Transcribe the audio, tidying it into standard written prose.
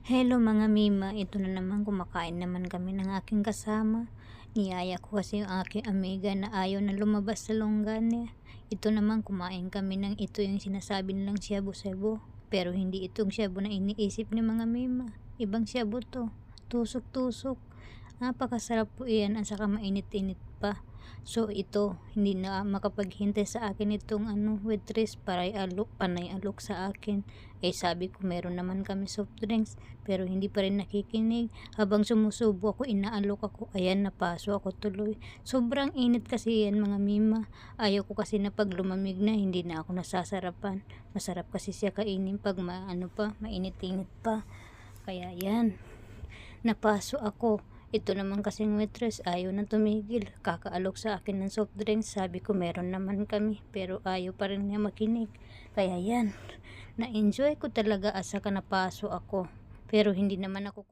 Hello mga Mima, ito na naman kumakain naman kami ng aking kasama. Niyaya ko kasi yung aking amiga na ayaw na lumabas sa longgan niya. Ito naman kumain kami ng ito yung sinasabi nilang shabu-shabu. Pero hindi itong shabu na iniisip ni mga Mima. Ibang shabu to. Tusok-tusok. Napakasarap po iyan at saka mainit-init pa. So ito, hindi na makapaghintay sa akin itong waitress para panay alok sa akin. Sabi ko meron naman kami soft drinks pero hindi pa rin nakikinig. Habang sumusubo ako, inaalok ako. Ayan, napaso ako tuloy. Sobrang init kasi yan mga Mima. Ayaw ko kasi na pag lumamig na hindi na ako nasasarapan. Masarap kasi siya kainin pag mainit-init pa. Kaya yan, napaso ako. Ito naman kasing waitress ayaw na tumigil. Kakaalok sa akin ng soft drinks. Sabi ko meron naman kami pero ayaw pa rin niya makinig. Kaya yan, na-enjoy ko talaga asa ka napaso ako. Pero hindi naman ako